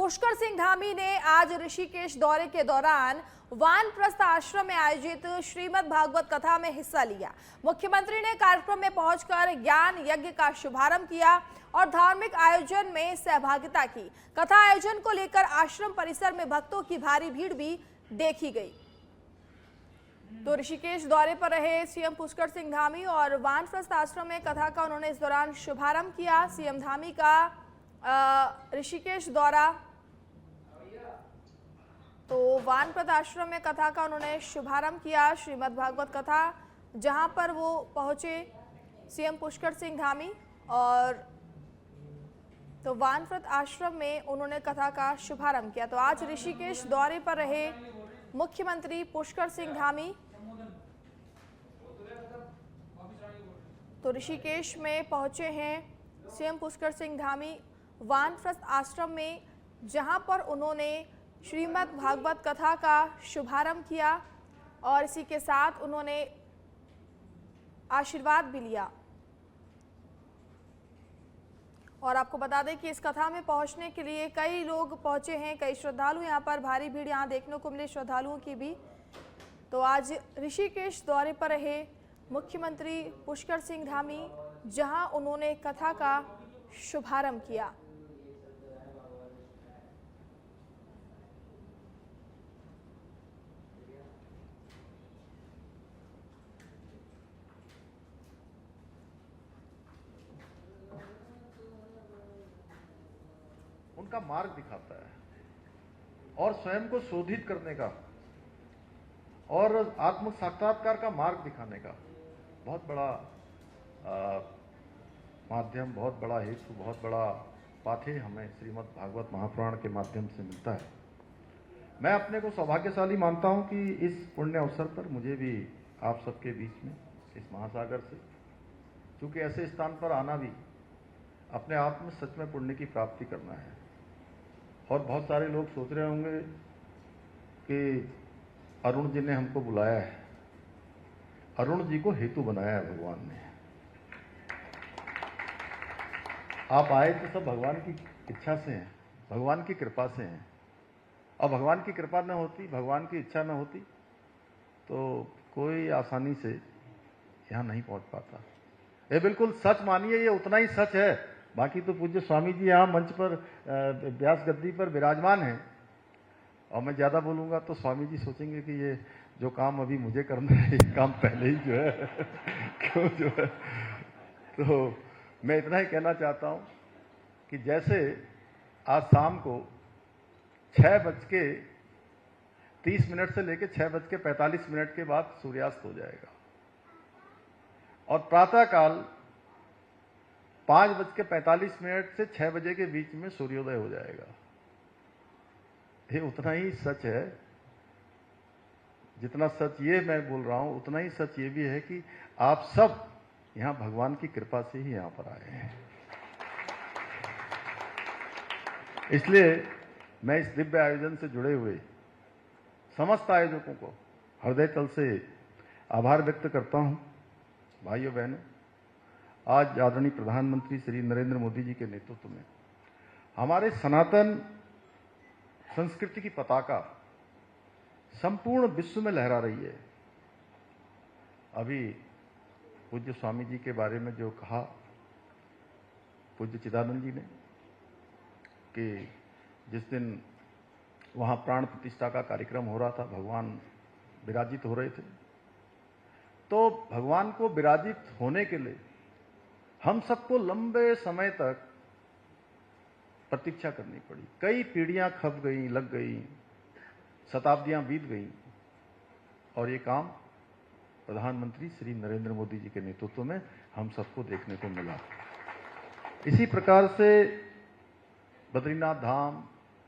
पुष्कर सिंह धामी ने आज ऋषिकेश दौरे के दौरान वानप्रस्थ आश्रम में आयोजित श्रीमद् भागवत कथा में हिस्सा लिया। मुख्यमंत्री ने कार्यक्रम में पहुंचकर ज्ञान यज्ञ का शुभारंभ किया और धार्मिक आयोजन में सहभागिता की। कथा आयोजन को लेकर आश्रम परिसर में भक्तों की भारी भीड़ भी देखी गई। तो ऋषिकेश दौरे पर रहे सीएम पुष्कर सिंह धामी और वानप्रस्थ आश्रम में कथा का उन्होंने इस दौरान शुभारंभ किया। सीएम धामी का ऋषिकेश दौरा, तो वानप्रस्थ आश्रम में कथा का उन्होंने शुभारंभ किया। श्रीमद् भागवत कथा जहां पर वो पहुंचे सीएम पुष्कर सिंह धामी, और तो वानप्रस्थ आश्रम में उन्होंने कथा का शुभारंभ किया। तो आज ऋषिकेश दौरे पर रहे मुख्यमंत्री पुष्कर सिंह धामी, तो ऋषिकेश में पहुंचे हैं सीएम पुष्कर सिंह धामी वानप्रस्थ आश्रम में, जहां पर उन्होंने श्रीमद् भागवत कथा का शुभारंभ किया और इसी के साथ उन्होंने आशीर्वाद भी लिया। और आपको बता दें कि इस कथा में पहुंचने के लिए कई लोग पहुंचे हैं, कई श्रद्धालु यहाँ पर, भारी भीड़ यहाँ देखने को मिली श्रद्धालुओं की भी। तो आज ऋषिकेश दौरे पर रहे मुख्यमंत्री पुष्कर सिंह धामी, जहां उन्होंने कथा का शुभारंभ किया। उनका मार्ग दिखाता है और स्वयं को शोधित करने का और आत्म साक्षात्कार का मार्ग दिखाने का बहुत बड़ा माध्यम, बहुत बड़ा हेतु, बहुत बड़ा पाथेय हमें श्रीमद् भागवत महापुराण के माध्यम से मिलता है। मैं अपने को सौभाग्यशाली मानता हूं कि इस पुण्य अवसर पर मुझे भी आप सबके बीच में इस महासागर से, चूंकि ऐसे स्थान पर आना भी अपने आप में सच में पुण्य की प्राप्ति करना है। और बहुत सारे लोग सोच रहे होंगे कि अरुण जी ने हमको बुलाया है। अरुण जी को हेतु बनाया है भगवान ने। आप आए तो सब भगवान की इच्छा से हैं, भगवान की कृपा से हैं। और भगवान की कृपा न होती, भगवान की इच्छा न होती तो कोई आसानी से यहाँ नहीं पहुंच पाता। ये बिल्कुल सच मानिए, ये उतना ही सच है। बाकी तो पूज्य स्वामी जी यहाँ मंच पर व्यास गद्दी पर विराजमान हैं, और मैं ज्यादा बोलूंगा तो स्वामी जी सोचेंगे कि ये जो काम अभी मुझे करना है ये काम पहले ही जो है क्यों जो है। तो मैं इतना ही कहना चाहता हूं कि जैसे आज शाम को 6:30 से लेकर 6:45 के बाद सूर्यास्त हो जाएगा, और प्रातःकाल 5:45 से 6 बजे के बीच में सूर्योदय हो जाएगा। ये उतना ही सच है, जितना सच ये मैं बोल रहा हूं उतना ही सच ये भी है कि आप सब यहां भगवान की कृपा से ही यहां पर आए हैं। इसलिए मैं इस दिव्य आयोजन से जुड़े हुए समस्त आयोजकों को हृदय तल से आभार व्यक्त करता हूं। भाइयों बहनों, आज आदरणीय प्रधानमंत्री श्री नरेंद्र मोदी जी के नेतृत्व में हमारे सनातन संस्कृति की पताका संपूर्ण विश्व में लहरा रही है। अभी पूज्य स्वामी जी के बारे में जो कहा पूज्य चिदानंद जी ने कि जिस दिन वहां प्राण प्रतिष्ठा का कार्यक्रम हो रहा था, भगवान विराजित हो रहे थे, तो भगवान को विराजित होने के लिए हम सबको लंबे समय तक प्रतीक्षा करनी पड़ी। कई पीढ़ियां खप गई, लग गई, शताब्दियां बीत गई, और ये काम प्रधानमंत्री श्री नरेंद्र मोदी जी के नेतृत्व में हम सबको देखने को मिला। इसी प्रकार से बद्रीनाथ धाम,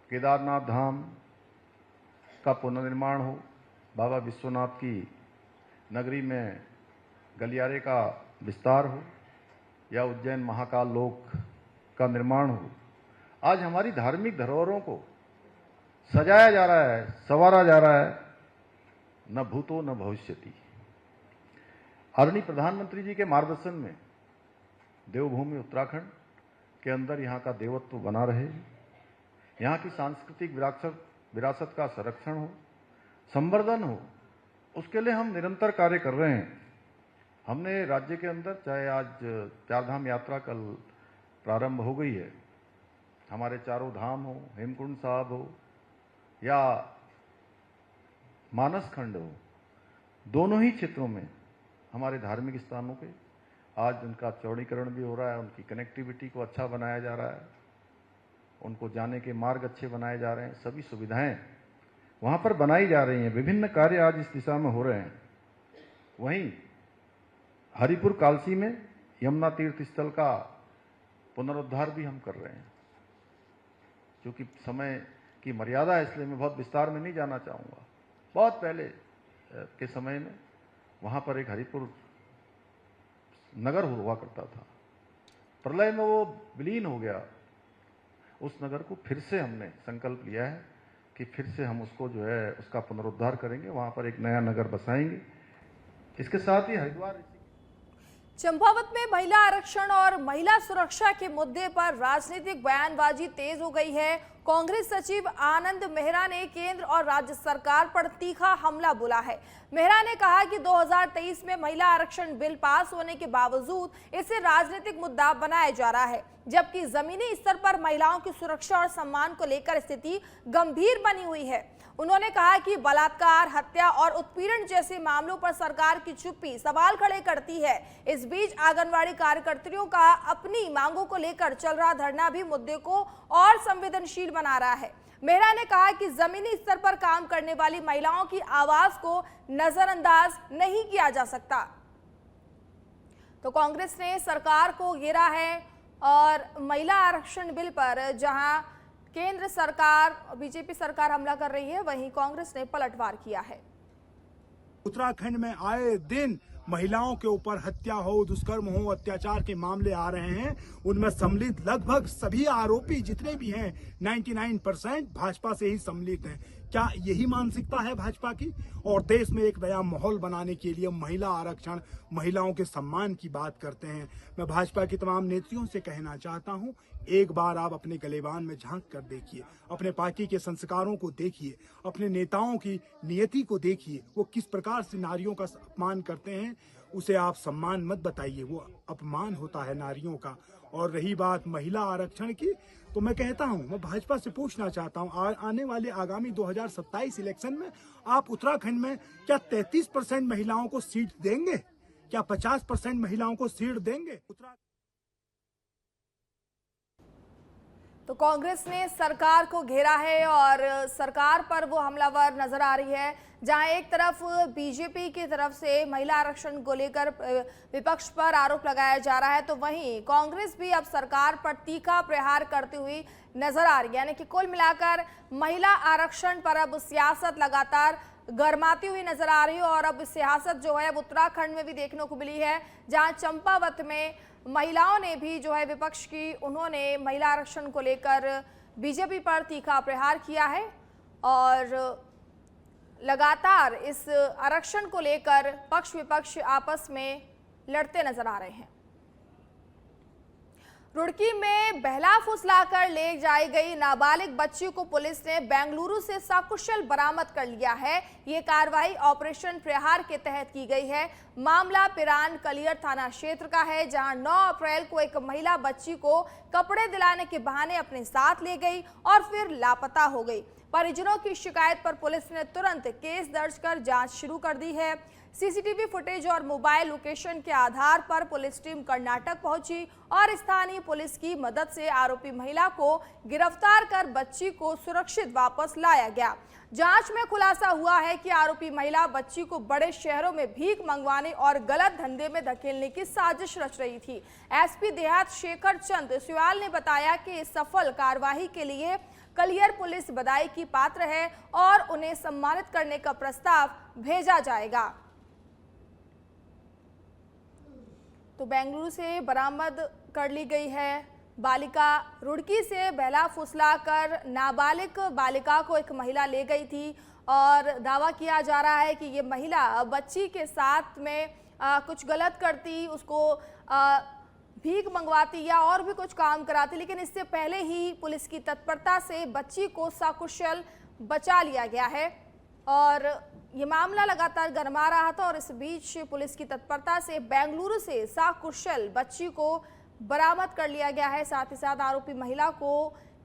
केदारनाथ धाम का पुनर्निर्माण हो, बाबा विश्वनाथ की नगरी में गलियारे का विस्तार हो, या उज्जैन महाकाल लोक का निर्माण हो, आज हमारी धार्मिक धरोहरों को सजाया जा रहा है, संवारा जा रहा है। न भूतो न भविष्यति। आदरणीय प्रधानमंत्री जी के मार्गदर्शन में देवभूमि उत्तराखंड के अंदर यहाँ का देवत्व बना रहे, यहाँ की सांस्कृतिक विरासत का संरक्षण हो, संवर्धन हो, उसके लिए हम निरंतर कार्य कर रहे हैं। हमने राज्य के अंदर, चाहे आज चारधाम यात्रा कल प्रारंभ हो गई है, हमारे चारों धाम हो, हेमकुंड साहब हो या मानस खंड हो, दोनों ही क्षेत्रों में हमारे धार्मिक स्थानों पे आज उनका चौड़ीकरण भी हो रहा है, उनकी कनेक्टिविटी को अच्छा बनाया जा रहा है, उनको जाने के मार्ग अच्छे बनाए जा रहे हैं, सभी सुविधाएं वहां पर बनाई जा रही हैं। विभिन्न कार्य आज इस दिशा में हो रहे हैं। वहीं हरिपुर कालसी में यमुना तीर्थ स्थल का पुनरुद्धार भी हम कर रहे हैं। क्योंकि समय की मर्यादा है, इसलिए मैं बहुत विस्तार में नहीं जाना चाहूँगा। बहुत पहले के समय में वहाँ पर एक हरिपुर नगर हुआ करता था, प्रलय में वो विलीन हो गया। उस नगर को फिर से हमने संकल्प लिया है कि फिर से हम उसको जो है उसका पुनरुद्धार करेंगे, वहाँ पर एक नया नगर बसाएंगे। इसके साथ ही हरिद्वार चंपावत में महिला आरक्षण और महिला सुरक्षा के मुद्दे पर राजनीतिक बयानबाजी तेज हो गई है। कांग्रेस सचिव आनंद मेहरा ने केंद्र और राज्य सरकार पर तीखा हमला बोला है। मेहरा ने कहा कि 2023 में महिला आरक्षण बिल पास होने के बावजूद इसे राजनीतिक मुद्दा बनाया जा रहा है, जबकि जमीनी स्तर पर महिलाओं की सुरक्षा और सम्मान को लेकर स्थिति गंभीर बनी हुई है। उन्होंने कहा कि बलात्कार, हत्या और उत्पीड़न जैसे मामलों पर सरकार की चुप्पी सवाल खड़े करती है। इस बीच आंगनवाड़ी कार्यकर्तियों का अपनी मांगों को लेकर चल रहा धरना भी मुद्दे को और संवेदनशील बना रहा है। मेहरा ने कहा कि जमीनी स्तर पर काम करने वाली महिलाओं की आवाज को नजरअंदाज नहीं किया जा सकता। तो कांग्रेस ने सरकार को घेरा है और महिला आरक्षण बिल पर जहां केंद्र सरकार, बीजेपी सरकार हमला कर रही है, वहीं कांग्रेस ने पलटवार किया है। उत्तराखंड में आए दिन महिलाओं के ऊपर हत्या हो, दुष्कर्म हो, अत्याचार के मामले आ रहे हैं। उनमें सम्मिलित लगभग सभी आरोपी जितने भी हैं 99% भाजपा से ही सम्मिलित हैं। क्या यही मानसिकता है भाजपा की? और देश में एक नया माहौल बनाने के लिए महिला आरक्षण, महिलाओं के सम्मान की बात करते हैं। मैं भाजपा की तमाम नेत्रियों से कहना चाहता हूं, एक बार आप अपने गलेबान में झांक कर देखिए, अपने पार्टी के संस्कारों को देखिए, अपने नेताओं की नियति को देखिए, वो किस प्रकार से नारियों का अपमान करते हैं। उसे आप सम्मान मत बताइए, वो अपमान होता है नारियों का। और रही बात महिला आरक्षण की, तो मैं कहता हूं, मैं भाजपा से पूछना चाहता हूं, आने वाले आगामी 2027 इलेक्शन में आप उत्तराखंड में क्या 33% महिलाओं को सीट देंगे? क्या 50% महिलाओं को सीट देंगे? तो कांग्रेस ने सरकार को घेरा है और सरकार पर वो हमलावर नजर आ रही है। जहां एक तरफ बीजेपी की तरफ से महिला आरक्षण को लेकर विपक्ष पर आरोप लगाया जा रहा है, तो वहीं कांग्रेस भी अब सरकार पर तीखा प्रहार करती हुई नजर आ रही है। यानी कि कुल मिलाकर महिला आरक्षण पर अब सियासत लगातार गरमाती हुई नजर आ रही है। और अब सियासत जो है उत्तराखंड में भी देखने को मिली है, जहां चंपावत में महिलाओं ने भी जो है विपक्ष की, उन्होंने महिला आरक्षण को लेकर बीजेपी पर तीखा प्रहार किया है और लगातार इस आरक्षण को लेकर पक्ष विपक्ष आपस में लड़ते नजर आ रहे हैं। रुड़की में बहला फुसलाकर ले जाई गई नाबालिग बच्ची को पुलिस ने बेंगलुरु से सकुशल बरामद कर लिया है। ये कार्रवाई ऑपरेशन प्रहार के तहत की गई है। मामला पिरान कलियर थाना क्षेत्र का है, जहां 9 अप्रैल को एक महिला बच्ची को कपड़े दिलाने के बहाने अपने साथ ले गई और फिर लापता हो गई। परिजनों की शिकायत पर पुलिस ने तुरंत केस दर्ज कर जांच शुरू कर दी है। सीसीटीवी फुटेज और मोबाइल लोकेशन के आधार पर पुलिस टीम कर्नाटक पहुंची और स्थानीय पुलिस की मदद से आरोपी महिला को गिरफ्तार कर बच्ची को सुरक्षित वापस लाया गया। जांच में खुलासा हुआ है कि आरोपी महिला बच्ची को बड़े शहरों में भीख मंगवाने और गलत धंधे में धकेलने की साजिश रच रही थी। एसपी देहात शेखर चंद सुयाल ने बताया कि इस सफल कार्यवाही के लिए कलियर पुलिस बधाई की पात्र है और उन्हें सम्मानित करने का प्रस्ताव भेजा जाएगा। तो बेंगलुरु से बरामद कर ली गई है बालिका। रुड़की से बहला फुसलाकर नाबालिग बालिका को एक महिला ले गई थी और दावा किया जा रहा है कि ये महिला बच्ची के साथ में कुछ गलत करती, उसको भीख मंगवाती या और भी कुछ काम कराती, लेकिन इससे पहले ही पुलिस की तत्परता से बच्ची को सकुशल बचा लिया गया है और ये मामला लगातार गरमा रहा था। और इस बीच पुलिस की तत्परता से बेंगलुरु से सकुशल बच्ची को बरामद कर लिया गया है। साथ ही साथ आरोपी महिला को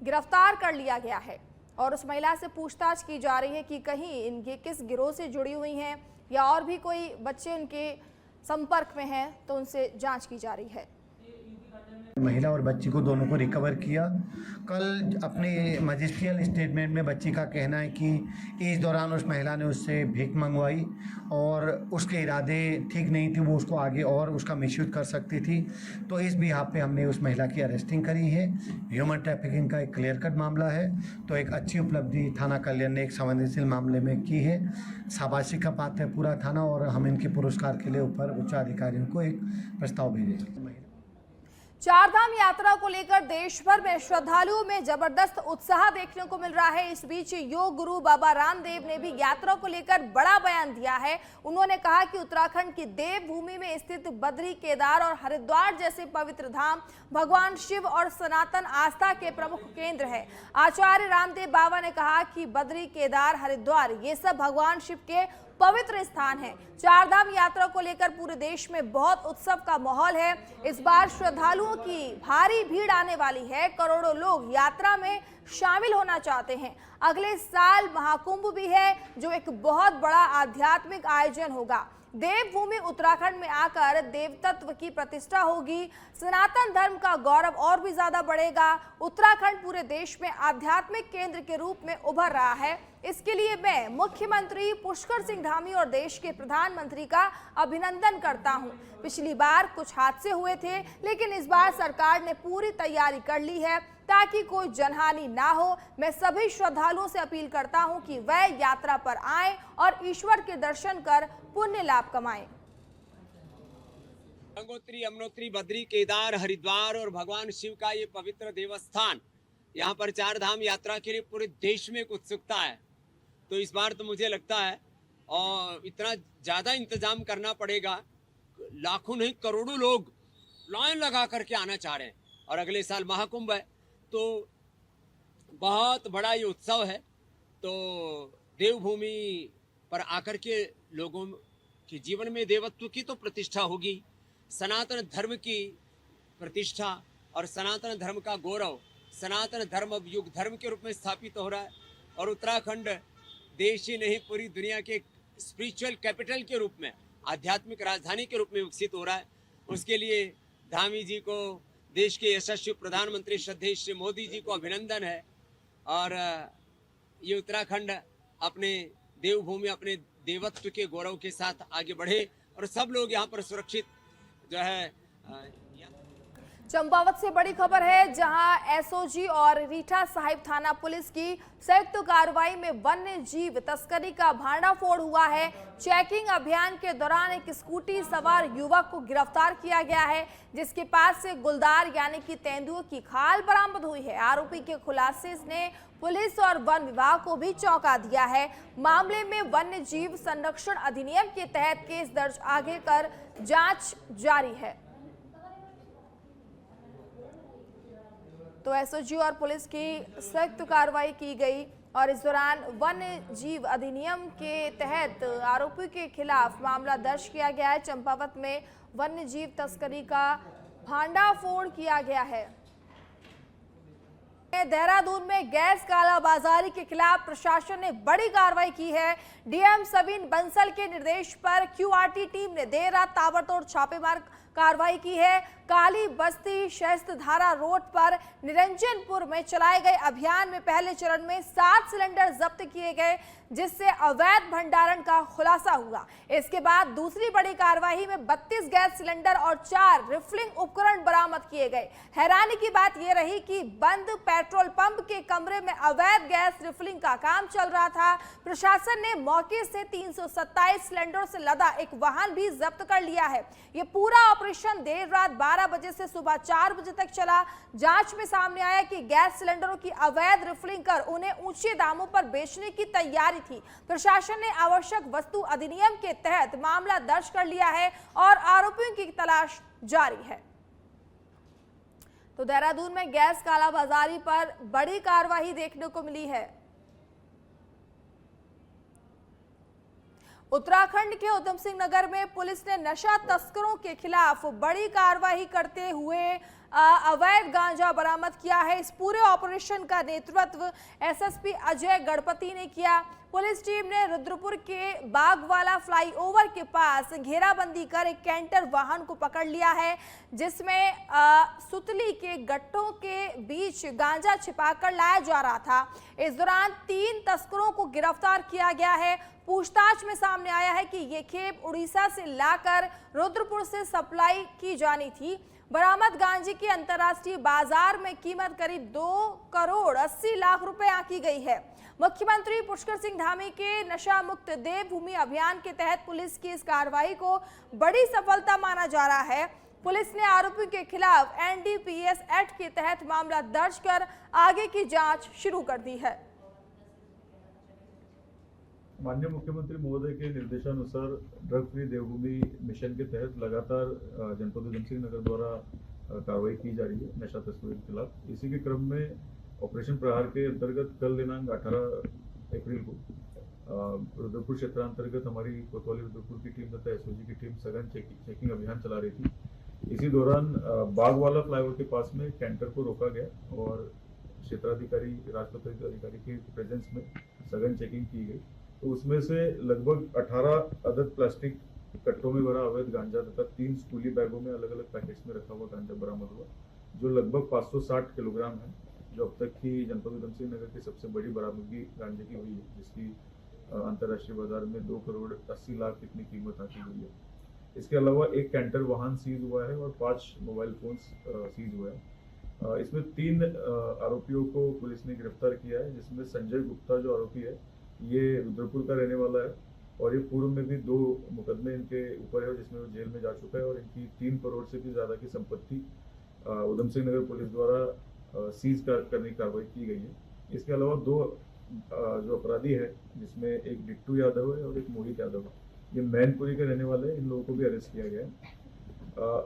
गिरफ्तार कर लिया गया है और उस महिला से पूछताछ की जा रही है कि कहीं इनके किस गिरोह से जुड़ी हुई हैं या और भी कोई बच्चे उनके संपर्क में हैं, तो उनसे जांच की जा रही है। महिला और बच्ची को दोनों को रिकवर किया। कल अपने मजिस्ट्रियल स्टेटमेंट में बच्ची का कहना है कि इस दौरान उस महिला ने उससे भीख मंगवाई और उसके इरादे ठीक नहीं थे, वो उसको आगे और उसका मिसयूज कर सकती थी। तो इस बिहाफ पे हमने उस महिला की अरेस्टिंग करी है। ह्यूमन ट्रैफिकिंग का एक क्लियर कट मामला है, तो एक अच्छी उपलब्धि थाना कल्याण ने एक संवेदनशील मामले में की है। शाबाशी का पात्र है पूरा थाना और हम इनके पुरस्कार के लिए ऊपर उच्च अधिकारियों को एक प्रस्ताव भेजेंगे। चारधाम यात्रा को लेकर देश भर में श्रद्धालुओं में जबरदस्त उत्साह देखने को मिल रहा है। इस बीच योग गुरु बाबा रामदेव ने भी यात्रा को लेकर बड़ा बयान दिया है। उन्होंने कहा कि उत्तराखंड की देवभूमि में स्थित बद्री, केदार और हरिद्वार जैसे पवित्र धाम भगवान शिव और सनातन आस्था के प्रमुख केंद्र है। आचार्य रामदेव बाबा ने कहा कि बद्री, केदार, हरिद्वार ये सब भगवान शिव के पवित्र स्थान है। चारधाम यात्रा को लेकर पूरे देश में बहुत उत्सव का माहौल है। इस बार श्रद्धालुओं की भारी भीड़ आने वाली है। करोड़ों लोग यात्रा में शामिल होना चाहते हैं। अगले साल महाकुंभ भी है, जो एक बहुत बड़ा आध्यात्मिक आयोजन होगा। देवभूमि उत्तराखंड में आकर देवतत्व की प्रतिष्ठा होगी। सनातन धर्म का गौरव और भी ज्यादा बढ़ेगा। उत्तराखंड पूरे देश में आध्यात्मिक केंद्र के रूप में उभर रहा है। इसके लिए मैं मुख्यमंत्री पुष्कर सिंह धामी और देश के प्रधानमंत्री का अभिनंदन करता हूं। पिछली बार कुछ हादसे हुए थे, लेकिन इस बार सरकार ने पूरी तैयारी कर ली है ताकि कोई जनहानि ना हो। मैं सभी श्रद्धालुओं से अपील करता हूं कि वह यात्रा पर आएं और ईश्वर के दर्शन कर पुण्य लाभ कमाएं। गंगोत्री, यमुनोत्री, बद्री, केदार, हरिद्वार और भगवान शिव का ये पवित्र देवस्थान, यहाँ पर चार धाम यात्रा के लिए पूरे देश में एक उत्सुकता है। तो इस बार तो मुझे लगता है और इतना ज्यादा इंतजाम करना पड़ेगा। लाखों नहीं करोड़ों लोग लाइन लगा करके आना चाह रहे हैं और अगले साल महाकुंभ है, तो बहुत बड़ा ये उत्सव है। तो देवभूमि पर आकर के लोगों के जीवन में देवत्व की तो प्रतिष्ठा होगी, सनातन धर्म की प्रतिष्ठा और सनातन धर्म का गौरव, सनातन धर्म अब युग धर्म के रूप में स्थापित हो रहा है और उत्तराखंड देश ही नहीं पूरी दुनिया के स्पिरिचुअल कैपिटल के रूप में, आध्यात्मिक राजधानी के रूप में विकसित हो रहा है। उसके लिए धामी जी को, देश के यशस्वी प्रधानमंत्री श्रद्धेय श्री मोदी जी को अभिनंदन है। और ये उत्तराखंड अपने देवभूमि, अपने देवत्व के गौरव के साथ आगे बढ़े और सब लोग यहाँ पर सुरक्षित जो है। चंपावत से बड़ी खबर है, जहां एसओजी और रीठा साहिब थाना पुलिस की संयुक्त कार्रवाई में वन्य जीव तस्करी का भांडाफोड़ हुआ है। चेकिंग अभियान के दौरान एक स्कूटी सवार युवक को गिरफ्तार किया गया है, जिसके पास से गुलदार यानी कि तेंदुए की खाल बरामद हुई है। आरोपी के खुलासे ने पुलिस और वन विभाग को भी चौंका दिया है। मामले में वन्य जीव संरक्षण अधिनियम के तहत केस दर्ज आगे कर जांच जारी है। तो एसओजी और पुलिस की सख्त कार्रवाई की गई और इस दौरान वन्य जीव अधिनियम के तहत आरोपी के खिलाफ मामला दर्ज किया गया है। चंपावत में वन्य जीव तस्करी का भांडाफोड़ किया गया है। देहरादून में गैस कालाबाजारी के खिलाफ प्रशासन ने बड़ी कार्रवाई की है। डीएम सविन बंसल के निर्देश पर क्यूआरटी टीम ने देर रात ताबड़तोड़ छापेमार कार्रवाई की है। काली बस्ती शस्त्रधारा रोड पर निरंजनपुर में चलाए गए अभियान में पहले चरण में 7 सिलेंडर जब्त किए गए, जिससे अवैध भंडारण का खुलासा हुआ। इसके बाद दूसरी बड़ी कार्रवाई में 32 गैस सिलेंडर और 4 रिफिलिंग उपकरण बरामद किए गए। हैरानी की बात यह रही कि बंद पेट्रोल पंप के कमरे में अवैध गैस रिफिलिंग का काम चल रहा था। प्रशासन ने मौके से 327 सिलेंडरों से लदा एक वाहन भी जब्त कर लिया है। ये पूरा ऑपरेशन देर रात 12 बजे से सुबह 4 बजे तक चला। जांच में सामने आया कि गैस सिलेंडरों की अवैध रिफिलिंग कर उन्हें ऊंचे दामों पर बेचने की तैयारी थी। प्रशासन ने आवश्यक वस्तु अधिनियम के तहत मामला दर्ज कर लिया है और आरोपियों की तलाश जारी है। तो देहरादून में गैस कालाबाजारी पर बड़ी कार्रवाई देखने को मिली है। उत्तराखंड के उधम सिंह नगर में पुलिस ने नशा तस्करों के खिलाफ बड़ी कार्रवाई करते हुए अवैध गांजा बरामद किया है। इस पूरे ऑपरेशन का नेतृत्व एसएसपी अजय गणपति ने किया। पुलिस टीम ने रुद्रपुर के बागवाला फ्लाईओवर के पास घेराबंदी कर एक कैंटर वाहन को पकड़ लिया है, जिसमें सुतली के गट्टों के बीच गांजा छिपाकर लाया जा रहा था। इस दौरान 3 तस्करों को गिरफ्तार किया गया है। पूछताछ में सामने आया है कि ये खेप उड़ीसा से लाकर रुद्रपुर से सप्लाई की जानी थी। बरामद गांजे की अंतर्राष्ट्रीय बाजार में कीमत करीब 2 करोड़ 80 लाख रुपए आंकी गई है। मुख्यमंत्री पुष्कर सिंह धामी के नशा मुक्त देवभूमि अभियान के तहत पुलिस की इस कार्रवाई को बड़ी सफलता माना जा रहा है। पुलिस ने आरोपी के खिलाफ एनडीपीएस एक्ट के तहत मामला दर्ज कर आगे की जांच शुरू कर दी है। माननीय मुख्यमंत्री महोदय के निर्देशानुसार ड्रग फ्री देवभूमि मिशन के तहत लगातार जनपद उधम सिंह नगर द्वारा कार्रवाई की जा रही है नशा तस्करों के खिलाफ। इसी के क्रम में ऑपरेशन प्रहार के अंतर्गत कल दिनांक 18 अप्रैल को रुद्रपुर क्षेत्रांतर्गत हमारी कोतवाली रुद्रपुर की टीम तथा एसओजी की टीम सघन चेकिंग अभियान चला रही थी। इसी दौरान बागवाला फ्लाईओवर के पास में कैंटर को रोका गया और क्षेत्राधिकारी राजपत्रित अधिकारी के प्रेजेंस में सघन चेकिंग की गई। तो उसमें से लगभग 18 अदद प्लास्टिक कट्टों में भरा अवैध गांजा तथा 3 स्कूली बैगों में अलग अलग पैकेट्स में रखा हुआ गांजा बरामद हुआ, जो लगभग 560 किलोग्राम है, जो अब तक की जनपद उधम सिंह नगर की सबसे बड़ी बरामदगी गांजे की हुई है, जिसकी अंतर्राष्ट्रीय बाजार में 2 करोड़ 80 लाख इतनी कीमत आती हुई है। इसके अलावा एक कैंटर वाहन सीज हुआ है और 5 मोबाइल फोन्स सीज हुआ है। इसमें 3 आरोपियों को पुलिस ने गिरफ्तार किया है, जिसमें संजय गुप्ता जो आरोपी है ये रुद्रपुर का रहने वाला है और ये पूर्व में भी 2 मुकदमे इनके ऊपर है, जिसमें वो जेल में जा चुका है और इनकी 3 करोड़ से भी ज्यादा की संपत्ति उधम सिंह नगर पुलिस द्वारा सीज करने की कार्रवाई की गई है। इसके अलावा 2 जो अपराधी है, जिसमें एक डिट्टू यादव है और एक मोहित यादव है, ये मैनपुरी के रहने वाले हैं। इन लोगों को भी अरेस्ट किया गया है।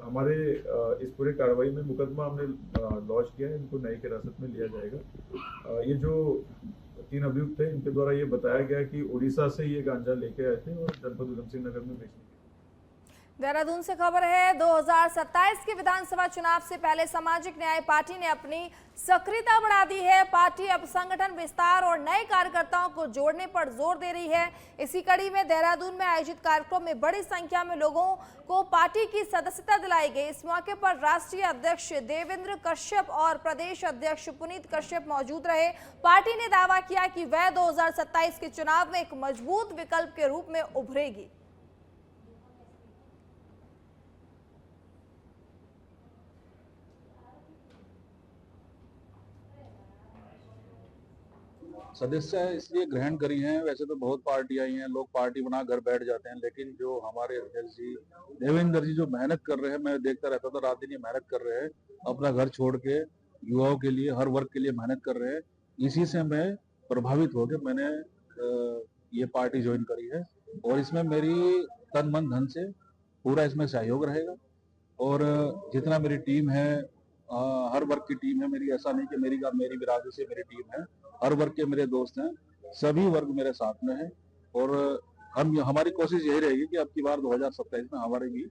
हमारे इस पूरे कार्रवाई में मुकदमा हमने लॉन्च किया है, इनको न्यायिक हिरासत में लिया जाएगा। ये जो 3 अभियुक्त थे, इनके द्वारा ये बताया गया कि उड़ीसा से ये गांजा लेके आए थे और जनपद उधम सिंह नगर में बेचने। देहरादून से खबर है, 2027 के विधानसभा चुनाव से पहले सामाजिक न्याय पार्टी ने अपनी सक्रियता बढ़ा दी है। पार्टी अब संगठन विस्तार और नए कार्यकर्ताओं को जोड़ने पर जोर दे रही है। इसी कड़ी में देहरादून में आयोजित कार्यक्रम में बड़ी संख्या में लोगों को पार्टी की सदस्यता दिलाई गई। इस मौके पर राष्ट्रीय अध्यक्ष देवेंद्र कश्यप और प्रदेश अध्यक्ष पुनीत कश्यप मौजूद रहे। पार्टी ने दावा किया कि वह 2027 के चुनाव में एक मजबूत विकल्प के रूप में उभरेगी। सदस्य इसलिए ग्रहण करी हैं, वैसे तो बहुत पार्टी आई हैं, लोग पार्टी बना घर बैठ जाते हैं, लेकिन जो हमारे अध्यक्ष जी देवेंद्र जी जो मेहनत कर रहे हैं, मैं देखता रहता था, रात दिन ये मेहनत कर रहे हैं, अपना घर छोड़ के युवाओं के लिए, हर वर्ग के लिए मेहनत कर रहे हैं। इसी से मैं प्रभावित होकर मैंने ये पार्टी ज्वाइन करी है और इसमें मेरी तन मन धन से पूरा इसमें सहयोग रहेगा और जितना मेरी टीम है, हर वर्ग की टीम है मेरी, ऐसा नहीं कि मेरी बिरादरी से मेरी टीम है, हर वर्ग के मेरे दोस्त हैं, सभी वर्ग मेरे साथ में हैं और हमारी कोशिश यही रहेगी कि अब की बार 2027 में हमारे भी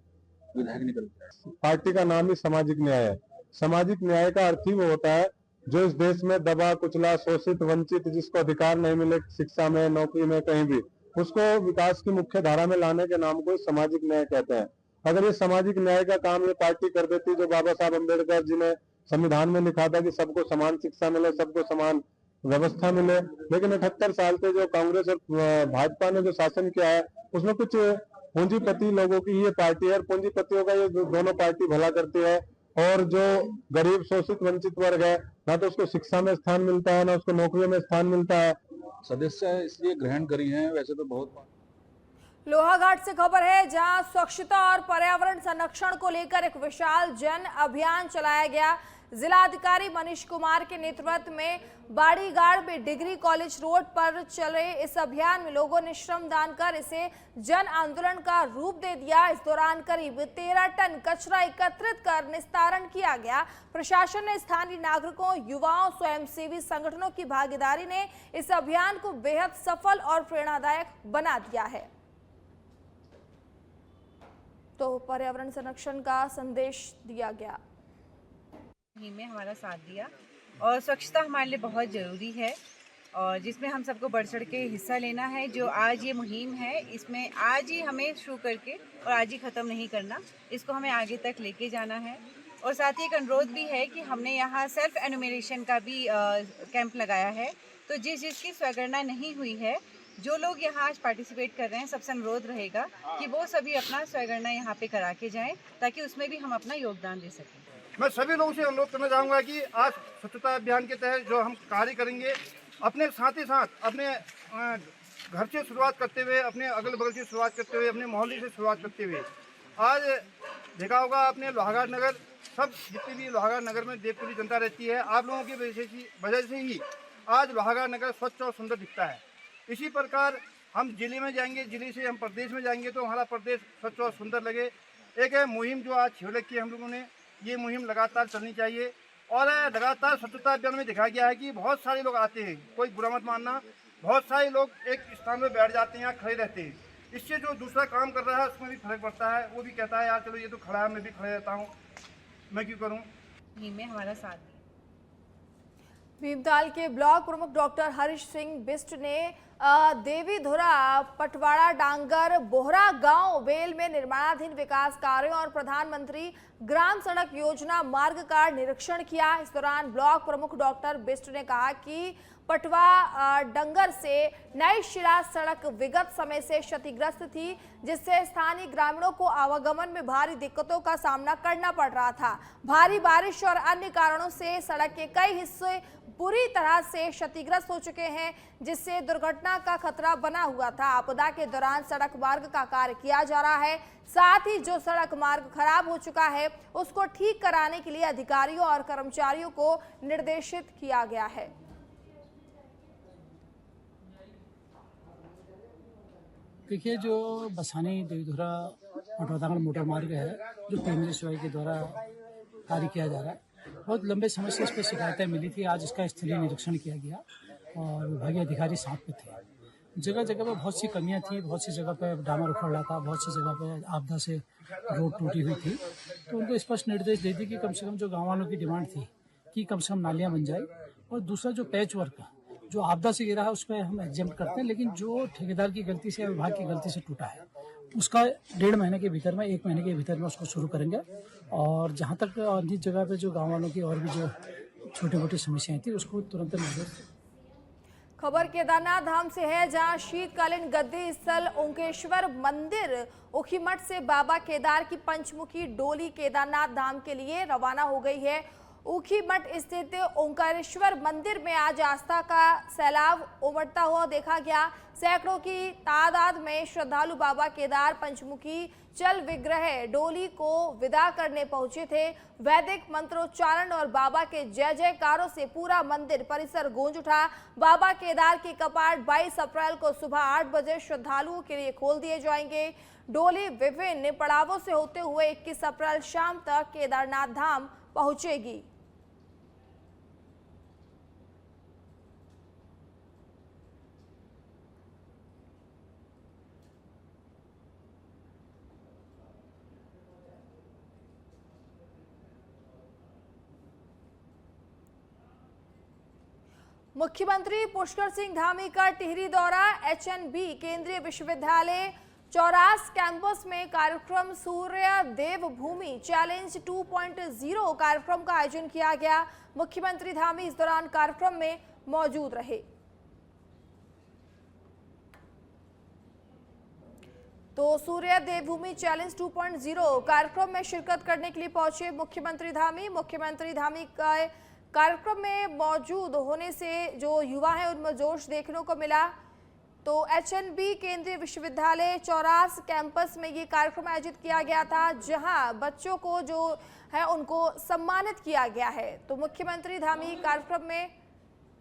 विधायक निकल जाए। पार्टी का नाम ही सामाजिक न्याय है। सामाजिक न्याय का अर्थ ही वो होता है जो इस देश में दबा कुचला, शोषित, वंचित, जिसको अधिकार नहीं मिले शिक्षा में, नौकरी में, कहीं भी, उसको विकास की मुख्य धारा में लाने के नाम को सामाजिक न्याय कहते हैं। अगर ये सामाजिक न्याय का काम ये पार्टी कर देती, जो बाबा साहब अम्बेडकर जी ने संविधान में लिखा था कि सबको समान शिक्षा मिले, सबको समान व्यवस्था मिले, लेकिन 78 साल से जो कांग्रेस और भाजपा ने जो शासन किया है उसमें कुछ पूंजीपति लोगों की ये पार्टी है और पूंजीपतियों का ये दोनों पार्टी भला करती है और जो गरीब शोषित वंचित वर्ग है, ना तो उसको शिक्षा में स्थान मिलता है, ना उसको नौकरियों में स्थान मिलता है। सदस्य इसलिए ग्रहण करी हैं, वैसे तो बहुत। लोहाघाट से खबर है, जहां स्वच्छता और पर्यावरण संरक्षण को लेकर एक विशाल जन अभियान चलाया गया। जिला अधिकारी मनीष कुमार के नेतृत्व में बाड़ीगाड़ में डिग्री कॉलेज रोड पर चले इस अभियान में लोगों ने श्रमदान कर इसे जन आंदोलन का रूप दे दिया। इस दौरान करीब 13 टन कचरा एकत्रित कर निस्तारण किया गया। प्रशासन ने स्थानीय नागरिकों, युवाओं, स्वयंसेवी संगठनों की भागीदारी ने इस अभियान को बेहद सफल और प्रेरणादायक बना दिया है। तो पर्यावरण संरक्षण का संदेश दिया गया। में हमारा साथ दिया और स्वच्छता हमारे लिए बहुत ज़रूरी है और जिसमें हम सबको बढ़ चढ़ के हिस्सा लेना है। जो आज ये मुहिम है, इसमें आज ही हमें शुरू करके और आज ही ख़त्म नहीं करना, इसको हमें आगे तक लेके जाना है। और साथ ही एक अनुरोध भी है कि हमने यहाँ सेल्फ एनुमरेशन का भी कैंप लगाया है। तो जिसकी स्वगणना नहीं हुई है, जो लोग यहाँ आज पार्टिसिपेट कर रहे हैं, सबसे अनुरोध रहेगा कि वो सभी अपना स्वगणना यहाँ पे करा के जाएं, ताकि उसमें भी हम अपना योगदान दे सकें। मैं सभी लोगों से अनुरोध करना चाहूँगा कि आज स्वच्छता अभियान के तहत जो हम कार्य करेंगे, अपने साथ ही साथ अपने घर से शुरुआत करते हुए, अपने अगल बगल से शुरुआत करते हुए, अपने मोहल्ले से शुरुआत करते हुए, आज देखा होगा अपने लोहागढ़ नगर, सब जितनी भी लोहागढ़ नगर में देवपुरी जनता रहती है, आप लोगों की वजह से ही आज लोहागढ़ नगर स्वच्छ और सुंदर दिखता है। इसी प्रकार हम जिले में जाएंगे, जिले से हम प्रदेश में जाएंगे तो हमारा प्रदेश स्वच्छ और सुंदर लगे। एक है मुहिम जो आज छेड़ रखी है हम लोगों ने, ये मुहिम लगातार चलनी चाहिए। और लगातार स्वच्छता अभियान में देखा गया है कि बहुत सारे लोग आते हैं, कोई बुरा मत मानना, बहुत सारे लोग एक स्थान में बैठ जाते हैं, खड़े रहते हैं। इससे जो दूसरा काम कर रहा है उसमें भी फर्क पड़ता है। वो भी कहता है यार चलो ये तो खड़ा है, मैं भी खड़े रहता हूँ, मैं क्यों करूँ। में हमारा साथ दिया। भीमताल के ब्लॉक प्रमुख डॉक्टर हरीश सिंह बिष्ट ने देवीधुरा, पटवाड़ा, डांगर, बोहरा गांव बेल में निर्माणाधीन विकास कार्यों और प्रधानमंत्री ग्राम सड़क योजना मार्ग का निरीक्षण किया। इस दौरान ब्लॉक प्रमुख डॉक्टर बिष्ट ने कहा कि पटवा डंगर से नई शिला सड़क विगत समय से क्षतिग्रस्त थी, जिससे स्थानीय ग्रामीणों को आवागमन में भारी दिक्कतों का सामना करना पड़ रहा था। भारी बारिश और अन्य कारणों से सड़क के कई हिस्से पूरी तरह से क्षतिग्रस्त हो चुके हैं, जिससे दुर्घटना का खतरा बना हुआ था। आपदा के दौरान सड़क मार्ग का कार्य किया जा रहा है। साथ ही जो सड़क मार्ग खराब हो चुका है उसको ठीक कराने के लिए अधिकारियों और कर्मचारियों को निर्देशित किया गया है। देखिए, जो बसानी देवीधुरा पटवाड़ा मोटर मार्ग है, जो केंद्रीय सिवाई के द्वारा कार्य किया जा रहा है, बहुत लंबे समय से इस पर शिकायतें मिली थी। आज इसका स्थलीय निरीक्षण किया गया और विभागीय अधिकारी साथ में थे। जगह जगह पर बहुत सी कमियां थी, बहुत सी जगह पर डामर उखड़ रहा था, बहुत सी जगह पर आपदा से रोड टूटी हुई थी। तो उनको स्पष्ट निर्देश दे दी कि कम से कम जो गाँव वालों की डिमांड थी कि कम से कम नालियाँ बन जाए, और दूसरा जो पैच वर्क जो आपदा से गिरा है उस पर हम एग्जेम्प्ट करते हैं, लेकिन जो ठेकेदार की गलती से या विभाग की गलती से टूटा है उसका 1.5 महीने के भीतर में, 1 महीने के भीतर में उसको शुरू करेंगे। और जहाँ तक अन्य जगह पे जो गाँव वालों की और भी जो छोटी मोटी समस्याएं थी उसको तुरंत निर्देश। खबर केदारनाथ धाम से है, जहां शीतकालीन गद्दी स्थल ओंकेश्वर मंदिर ऊखीमठ से बाबा केदार की पंचमुखी डोली केदारनाथ धाम के लिए रवाना हो गई है। ऊखीमठ स्थित ओंकारेश्वर मंदिर में आज आस्था का सैलाब उमड़ता हुआ देखा गया। सैकड़ों की तादाद में श्रद्धालु बाबा केदार पंचमुखी चल विग्रह डोली को विदा करने पहुंचे थे। वैदिक मंत्रोच्चारण और बाबा के जय जयकारों से पूरा मंदिर परिसर गूंज उठा। बाबा केदार के कपाट 22 अप्रैल को सुबह 8 बजे श्रद्धालुओं के लिए खोल दिए जाएंगे। डोली विभिन्न पड़ावों से होते हुए 21 अप्रैल शाम तक केदारनाथ धाम पहुंचेगी। मुख्यमंत्री पुष्कर सिंह धामी का टिहरी दौरा। HNB केंद्रीय विश्वविद्यालय चौरास कैंपस में कार्यक्रम सूर्य देव भूमि चैलेंज 2.0 कार्यक्रम का आयोजन किया गया। मुख्यमंत्री धामी इस दौरान कार्यक्रम में मौजूद रहे। तो सूर्य देवभूमि चैलेंज 2.0 कार्यक्रम में शिरकत करने के लिए पहुंचे मुख्यमंत्री धामी। मुख्यमंत्री धामी का कार्यक्रम में मौजूद होने से जो युवा है उनमें जोश देखने को मिला। तो HNB केंद्रीय विश्वविद्यालय चौरास कैंपस में ये कार्यक्रम आयोजित किया गया था, जहां बच्चों को जो है उनको सम्मानित किया गया है। तो मुख्यमंत्री धामी कार्यक्रम में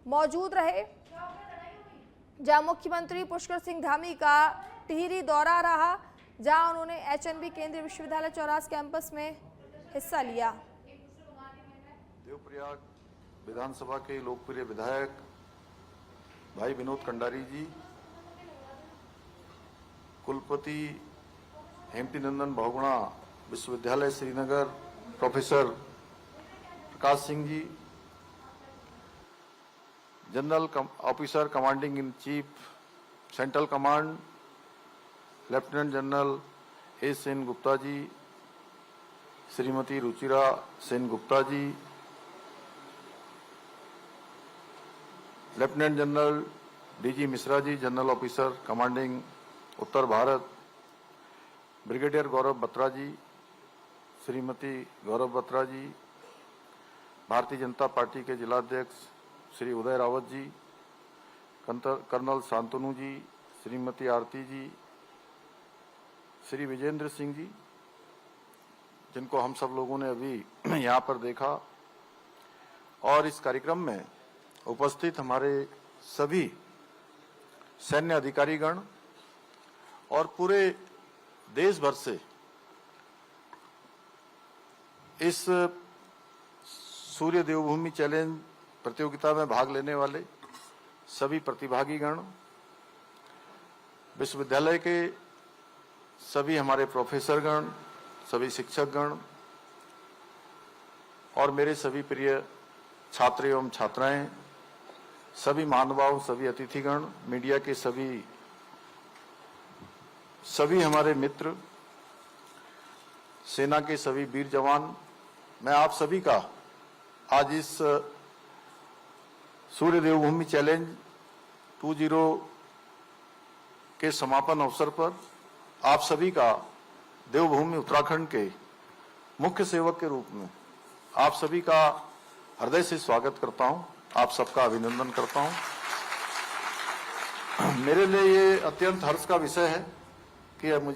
मौजूद रहे, जहां मुख्यमंत्री पुष्कर सिंह धामी का टिहरी दौरा रहा, जहां उन्होंने HNB केंद्रीय विश्वविद्यालय चौरास कैंपस में हिस्सा लिया। देवप्रयाग विधानसभा के लोकप्रिय विधायक भाई विनोद कंडारी जी, कुलपति हेमती नंदन बहुगुणा विश्वविद्यालय Srinagar professor Prakash Singh ji, general officer commanding in chief central command lieutenant general A Sen Gupta ji, Shrimati Ruchira Sen Gupta ji, lieutenant general DG Mishra ji, general officer commanding Uttar Bharat, brigadier Gaurav Batra ji, Shrimati Gaurav Batra ji, Bharatiya Janata party के जिलाध्यक्ष श्री उदय रावत जी, कर्नल शांतनु जी, श्रीमती आरती जी, श्री विजेंद्र सिंह जी, जिनको हम सब लोगों ने अभी यहाँ पर देखा, और इस कार्यक्रम में उपस्थित हमारे सभी सैन्य अधिकारीगण और पूरे देश भर से इस सूर्य देवभूमि चैलेंज प्रतियोगिता में भाग लेने वाले सभी प्रतिभागीगण, विश्वविद्यालय के सभी हमारे प्रोफेसरगण, सभी शिक्षकगण और मेरे सभी प्रिय छात्र एवं छात्राएं, सभी महानुभाव, सभी अतिथिगण, मीडिया के सभी हमारे मित्र, सेना के सभी वीर जवान, मैं आप सभी का आज इस सूर्य देवभूमि चैलेंज 20 के समापन अवसर पर आप सभी का देवभूमि उत्तराखंड के मुख्य सेवक के रूप में आप सभी का हृदय से स्वागत करता हूं, आप सबका अभिनंदन करता हूं। मेरे लिए ये अत्यंत हर्ष का विषय है कि मुझे